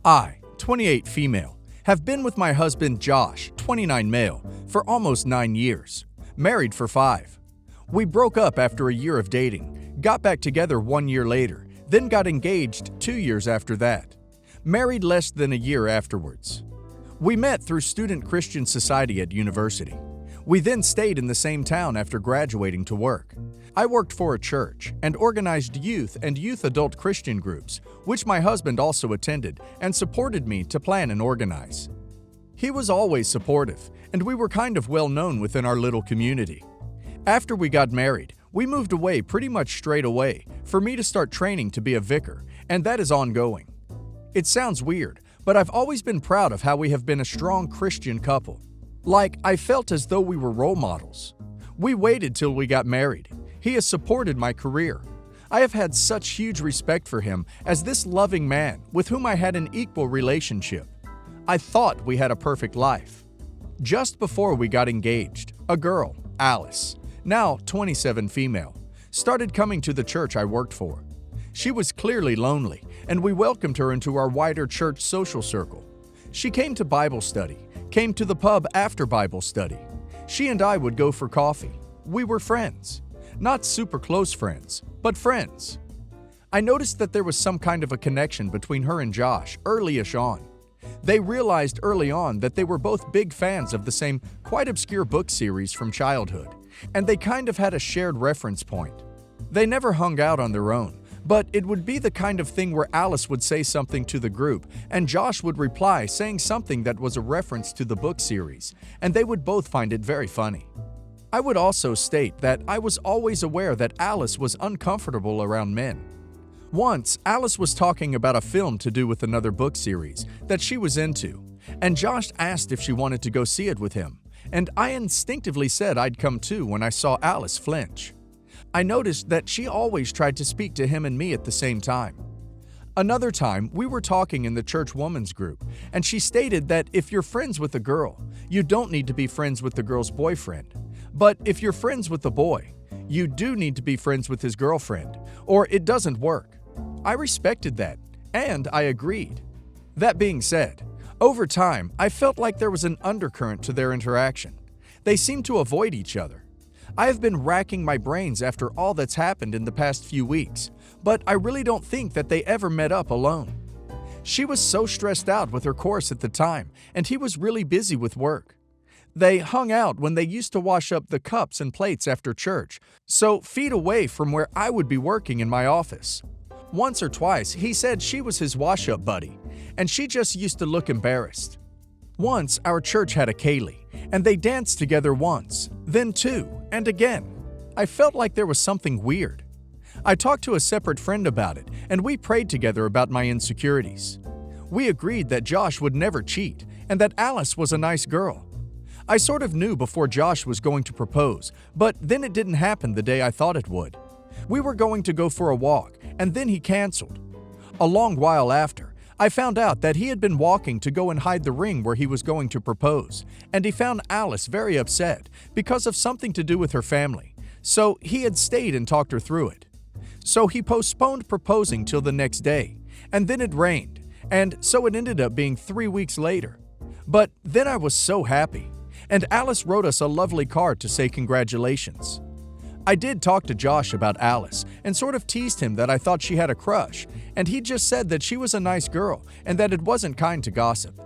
I, 28 female, have been with my husband Josh, 29 male, for almost 9 years, married for 5. We broke up after a year of dating, got back together 1 year later, then got engaged 2 years after that, married less than a year afterwards. We met through Student Christian Society at university. We then stayed in the same town after graduating to work. I worked for a church and organized youth and youth adult Christian groups, which my husband also attended and supported me to plan and organize. He was always supportive, and we were kind of well known within our little community. After we got married, we moved away pretty much straight away for me to start training to be a vicar, and that is ongoing. It sounds weird, but I've always been proud of how we have been a strong Christian couple. Like, I felt as though we were role models. We waited till we got married. He has supported my career. I have had such huge respect for him as this loving man with whom I had an equal relationship. I thought we had a perfect life. Just before we got engaged, a girl, Alice, now 27 female, started coming to the church I worked for. She was clearly lonely, and we welcomed her into our wider church social circle. She came to Bible study, came to the pub after Bible study. She and I would go for coffee. We were friends. Not super close friends, but friends. I noticed that there was some kind of a connection between her and Josh early-ish on. They realized early on that they were both big fans of the same quite obscure book series from childhood, and they kind of had a shared reference point. They never hung out on their own, but it would be the kind of thing where Alice would say something to the group and Josh would reply saying something that was a reference to the book series, and they would both find it very funny. I would also state that I was always aware that Alice was uncomfortable around men. Once, Alice was talking about a film to do with another book series that she was into, and Josh asked if she wanted to go see it with him, and I instinctively said I'd come too when I saw Alice flinch. I noticed that she always tried to speak to him and me at the same time. Another time, we were talking in the church women's group, and she stated that if you're friends with a girl, you don't need to be friends with the girl's boyfriend. But if you're friends with the boy, you do need to be friends with his girlfriend, or it doesn't work. I respected that, and I agreed. That being said, over time, I felt like there was an undercurrent to their interaction. They seemed to avoid each other. I have been racking my brains after all that's happened in the past few weeks, but I really don't think that they ever met up alone. She was so stressed out with her course at the time, and he was really busy with work. They hung out when they used to wash up the cups and plates after church, so feet away from where I would be working in my office. Once or twice, he said she was his wash-up buddy, and she just used to look embarrassed. Once, our church had a Kaylee, and they danced together once, then two, and again. I felt like there was something weird. I talked to a separate friend about it, and we prayed together about my insecurities. We agreed that Josh would never cheat, and that Alice was a nice girl. I sort of knew before Josh was going to propose, but then it didn't happen the day I thought it would. We were going to go for a walk, and then he canceled. A long while after, I found out that he had been walking to go and hide the ring where he was going to propose, and he found Alice very upset because of something to do with her family, so he had stayed and talked her through it. So he postponed proposing till the next day, and then it rained, and so it ended up being 3 weeks later. But then I was so happy, and Alice wrote us a lovely card to say congratulations. I did talk to Josh about Alice and sort of teased him that I thought she had a crush, and he just said that she was a nice girl and that it wasn't kind to gossip.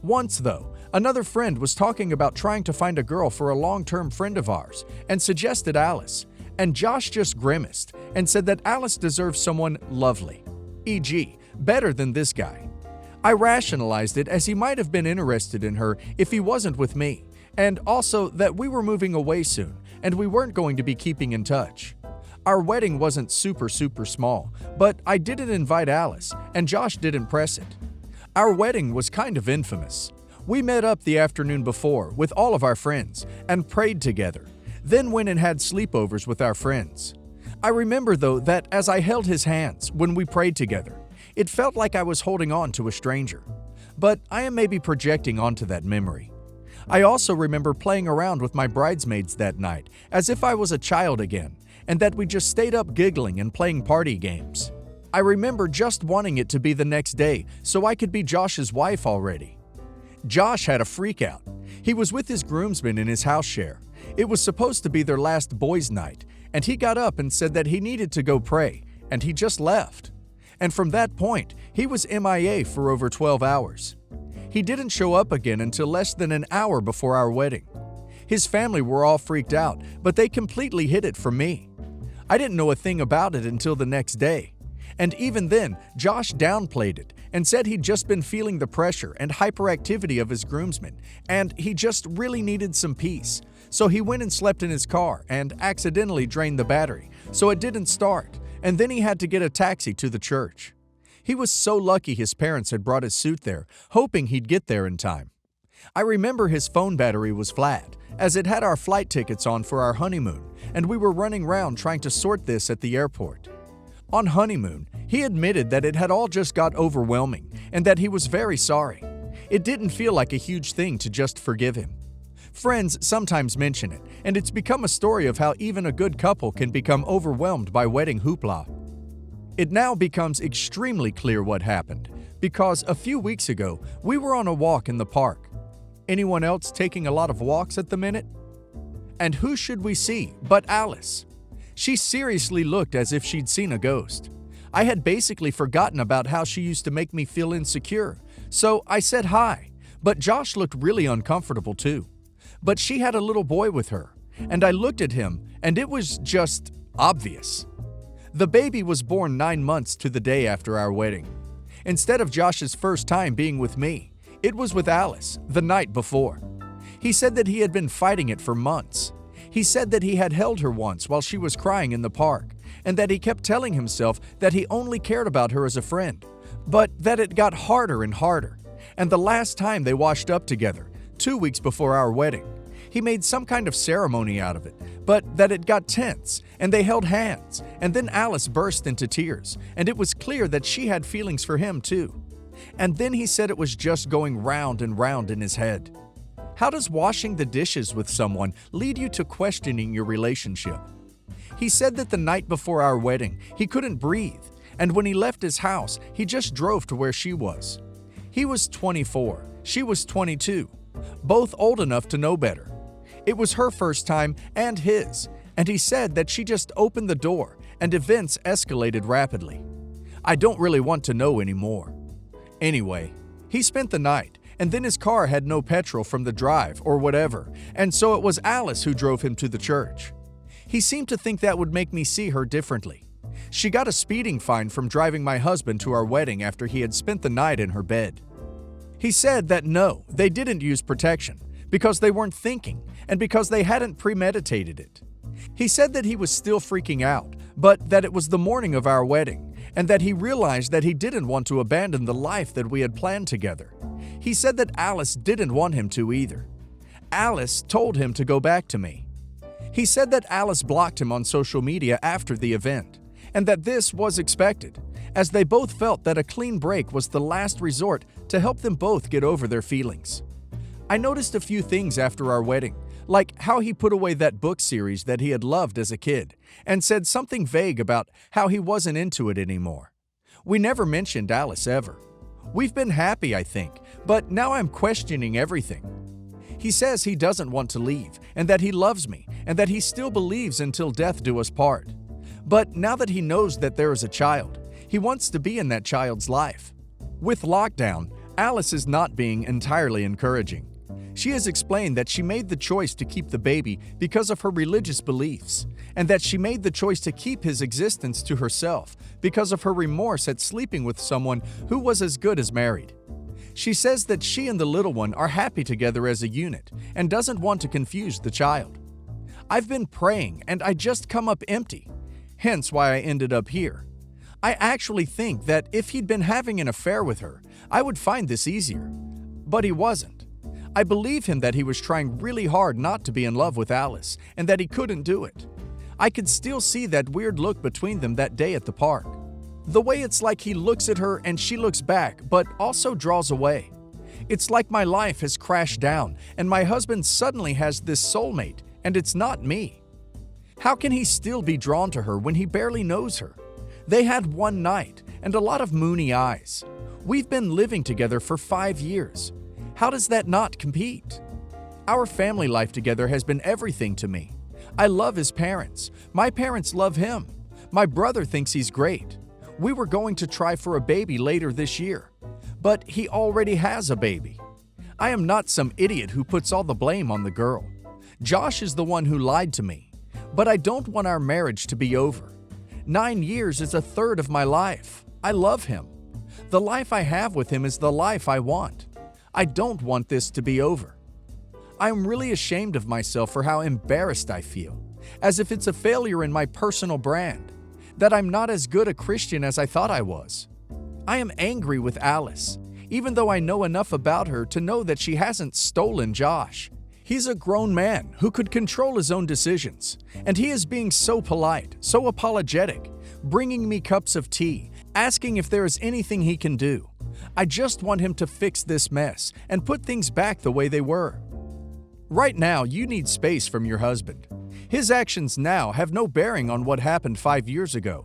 Once, though, another friend was talking about trying to find a girl for a long-term friend of ours and suggested Alice, and Josh just grimaced and said that Alice deserves someone lovely, e.g., better than this guy. I rationalized it as he might have been interested in her if he wasn't with me, and also that we were moving away soon and we weren't going to be keeping in touch. Our wedding wasn't super small, but I didn't invite Alice, and Josh didn't press it. Our wedding was kind of infamous. We met up the afternoon before with all of our friends and prayed together, then went and had sleepovers with our friends. I remember, though, that as I held his hands when we prayed together, it felt like I was holding on to a stranger. But I am maybe projecting onto that memory. I also remember playing around with my bridesmaids that night as if I was a child again, and that we just stayed up giggling and playing party games. I remember just wanting it to be the next day so I could be Josh's wife already. Josh had a freak out. He was with his groomsmen in his house share. It was supposed to be their last boys' night, and he got up and said that he needed to go pray, and he just left. And from that point, he was MIA for over 12 hours. He didn't show up again until less than an hour before our wedding. His family were all freaked out, but they completely hid it from me. I didn't know a thing about it until the next day. And even then, Josh downplayed it and said he'd just been feeling the pressure and hyperactivity of his groomsmen, and he just really needed some peace. So he went and slept in his car and accidentally drained the battery, so it didn't start, and then he had to get a taxi to the church. He was so lucky his parents had brought his suit there, hoping he'd get there in time. I remember his phone battery was flat, as it had our flight tickets on for our honeymoon, and we were running around trying to sort this at the airport. On honeymoon, he admitted that it had all just got overwhelming and that he was very sorry. It didn't feel like a huge thing to just forgive him. Friends sometimes mention it, and it's become a story of how even a good couple can become overwhelmed by wedding hoopla. It now becomes extremely clear what happened, because a few weeks ago, we were on a walk in the park. Anyone else taking a lot of walks at the minute? And who should we see but Alice? She seriously looked as if she'd seen a ghost. I had basically forgotten about how she used to make me feel insecure, so I said hi, but Josh looked really uncomfortable too. But she had a little boy with her, and I looked at him, and it was just obvious. The baby was born 9 months to the day after our wedding. Instead of Josh's first time being with me, it was with Alice the night before. He said that he had been fighting it for months. He said that he had held her once while she was crying in the park, and that he kept telling himself that he only cared about her as a friend, but that it got harder and harder. And the last time they washed up together, 2 weeks before our wedding, he made some kind of ceremony out of it, but that it got tense, and they held hands, and then Alice burst into tears, and it was clear that she had feelings for him too. And then he said it was just going round and round in his head. How does washing the dishes with someone lead you to questioning your relationship? He said that the night before our wedding, he couldn't breathe, and when he left his house, he just drove to where she was. He was 24, she was 22, both old enough to know better. It was her first time and his, and he said that she just opened the door and events escalated rapidly. I don't really want to know anymore. Anyway, he spent the night, and then his car had no petrol from the drive or whatever, and so it was Alice who drove him to the church. He seemed to think that would make me see her differently. She got a speeding fine from driving my husband to our wedding after he had spent the night in her bed. He said that no, they didn't use protection, because they weren't thinking, and because they hadn't premeditated it. He said that he was still freaking out, but that it was the morning of our wedding, and that he realized that he didn't want to abandon the life that we had planned together. He said that Alice didn't want him to either. Alice told him to go back to me. He said that Alice blocked him on social media after the event, and that this was expected, as they both felt that a clean break was the last resort to help them both get over their feelings. I noticed a few things after our wedding, like how he put away that book series that he had loved as a kid, and said something vague about how he wasn't into it anymore. We never mentioned Alice ever. We've been happy, I think, but now I'm questioning everything. He says he doesn't want to leave, and that he loves me, and that he still believes until death do us part. But now that he knows that there is a child, he wants to be in that child's life. With lockdown, Alice is not being entirely encouraging. She has explained that she made the choice to keep the baby because of her religious beliefs, and that she made the choice to keep his existence to herself because of her remorse at sleeping with someone who was as good as married. She says that she and the little one are happy together as a unit and doesn't want to confuse the child. I've been praying and I just come up empty, hence why I ended up here. I actually think that if he'd been having an affair with her, I would find this easier. But he wasn't. I believe him that he was trying really hard not to be in love with Alice and that he couldn't do it. I could still see that weird look between them that day at the park. The way it's like he looks at her and she looks back, but also draws away. It's like my life has crashed down and my husband suddenly has this soulmate, and it's not me. How can he still be drawn to her when he barely knows her? They had one night and a lot of moony eyes. We've been living together for 5 years. How does that not compete? Our family life together has been everything to me. I love his parents. My parents love him. My brother thinks he's great. We were going to try for a baby later this year, but he already has a baby. I am not some idiot who puts all the blame on the girl. Josh is the one who lied to me, but I don't want our marriage to be over. 9 years is a third of my life. I love him. The life I have with him is the life I want. I don't want this to be over. I'm really ashamed of myself for how embarrassed I feel, as if it's a failure in my personal brand, that I'm not as good a Christian as I thought I was. I am angry with Alice, even though I know enough about her to know that she hasn't stolen Josh. He's a grown man who could control his own decisions, and he is being so polite, so apologetic, bringing me cups of tea, asking if there is anything he can do. I just want him to fix this mess and put things back the way they were. Right now, you need space from your husband. His actions now have no bearing on what happened 5 years ago.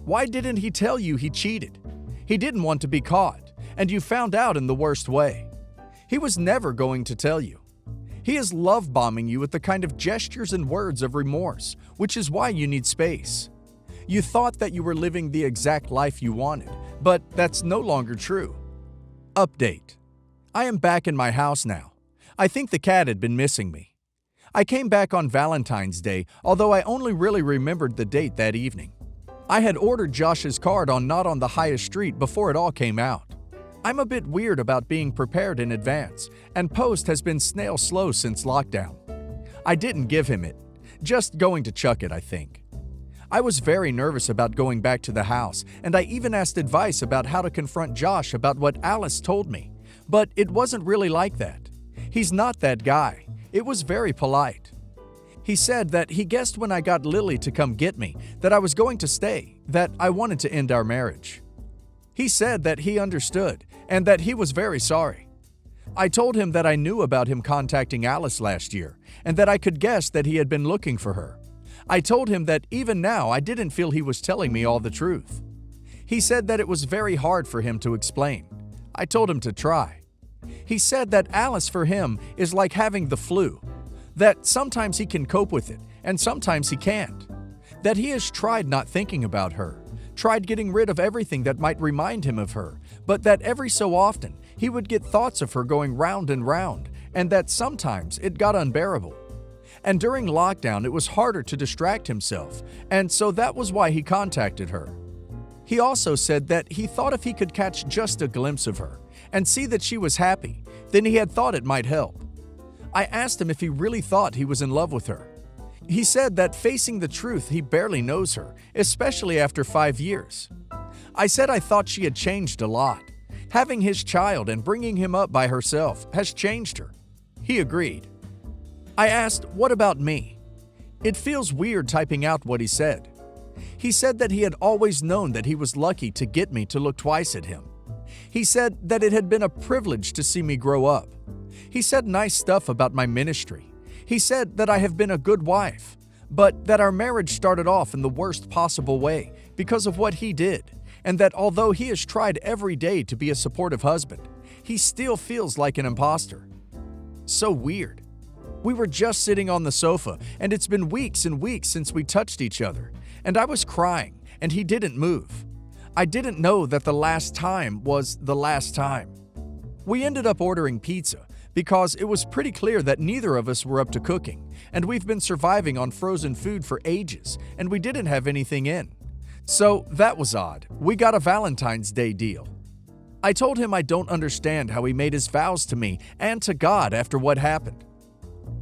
Why didn't he tell you he cheated? He didn't want to be caught, and you found out in the worst way. He was never going to tell you. He is love-bombing you with the kind of gestures and words of remorse, which is why you need space. You thought that you were living the exact life you wanted, but that's no longer true. Update. I am back in my house now. I think the cat had been missing me. I came back on Valentine's Day, although I only really remembered the date that evening. I had ordered Josh's card on Not on the Highest Street before it all came out. I'm a bit weird about being prepared in advance, and post has been snail slow since lockdown. I didn't give him it, just going to chuck it, I think. I was very nervous about going back to the house, and I even asked advice about how to confront Josh about what Alice told me, but it wasn't really like that. He's not that guy. It was very polite. He said that he guessed when I got Lily to come get me that I was going to stay, that I wanted to end our marriage. He said that he understood and that he was very sorry. I told him that I knew about him contacting Alice last year and that I could guess that he had been looking for her. I told him that even now I didn't feel he was telling me all the truth. He said that it was very hard for him to explain. I told him to try. He said that Alice for him is like having the flu, that sometimes he can cope with it and sometimes he can't, that he has tried not thinking about her, tried getting rid of everything that might remind him of her, but that every so often he would get thoughts of her going round and round, and that sometimes it got unbearable. And during lockdown it was harder to distract himself, and so that was why he contacted her. He also said that he thought if he could catch just a glimpse of her and see that she was happy, then he had thought it might help. I asked him if he really thought he was in love with her. He said that facing the truth, he barely knows her, especially after 5 years. I said I thought she had changed a lot. Having his child and bringing him up by herself has changed her. He agreed. I asked, what about me? It feels weird typing out what he said. He said that he had always known that he was lucky to get me to look twice at him. He said that it had been a privilege to see me grow up. He said nice stuff about my ministry. He said that I have been a good wife, but that our marriage started off in the worst possible way because of what he did, and that although he has tried every day to be a supportive husband, he still feels like an imposter. So weird. We were just sitting on the sofa, and it's been weeks and weeks since we touched each other, and I was crying, and he didn't move. I didn't know that the last time was the last time. We ended up ordering pizza because it was pretty clear that neither of us were up to cooking, and we've been surviving on frozen food for ages, and we didn't have anything in. So that was odd. We got a Valentine's Day deal. I told him I don't understand how he made his vows to me and to God after what happened.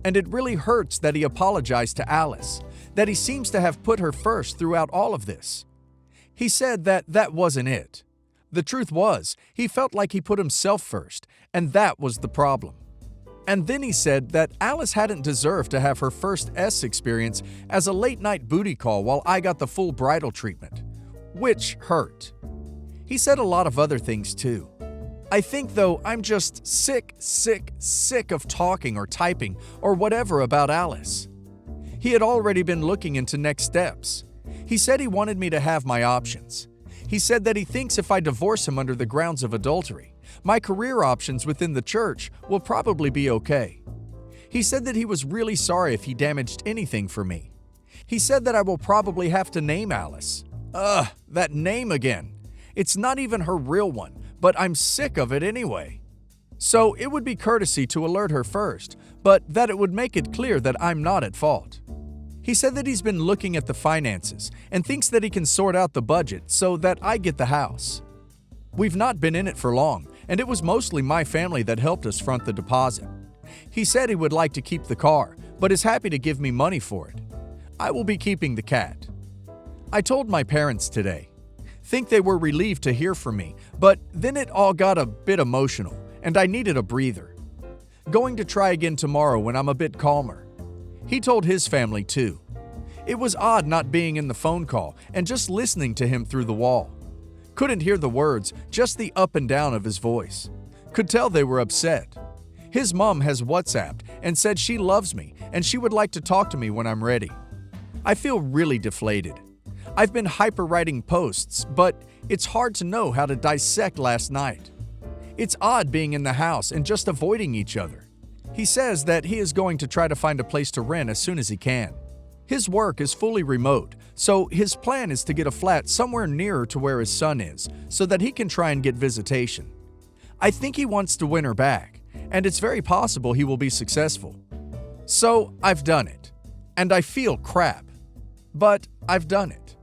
And it really hurts that he apologized to Alice, that he seems to have put her first throughout all of this. He said that that wasn't it. The truth was, he felt like he put himself first, and that was the problem. And then he said that Alice hadn't deserved to have her first S experience as a late-night booty call while I got the full bridal treatment, which hurt. He said a lot of other things too. I think, though, I'm just sick of talking or typing or whatever about Alice. He had already been looking into next steps. He said he wanted me to have my options. He said that he thinks if I divorce him under the grounds of adultery, my career options within the church will probably be okay. He said that he was really sorry if he damaged anything for me. He said that I will probably have to name Alice. Ugh, that name again. It's not even her real one, but I'm sick of it anyway. So it would be courtesy to alert her first, but that it would make it clear that I'm not at fault. He said that he's been looking at the finances and thinks that he can sort out the budget so that I get the house. We've not been in it for long, and it was mostly my family that helped us front the deposit. He said he would like to keep the car, but is happy to give me money for it. I will be keeping the cat. I told my parents today. Think they were relieved to hear from me, but then it all got a bit emotional, and I needed a breather. Going to try again tomorrow when I'm a bit calmer. He told his family too. It was odd not being in the phone call and just listening to him through the wall. Couldn't hear the words, just the up and down of his voice. Could tell they were upset. His mom has WhatsApped and said she loves me and she would like to talk to me when I'm ready. I feel really deflated. I've been hyper-writing posts, but it's hard to know how to dissect last night. It's odd being in the house and just avoiding each other. He says that he is going to try to find a place to rent as soon as he can. His work is fully remote, so his plan is to get a flat somewhere nearer to where his son is so that he can try and get visitation. I think he wants to win her back, and it's very possible he will be successful. So I've done it, and I feel crap, but I've done it.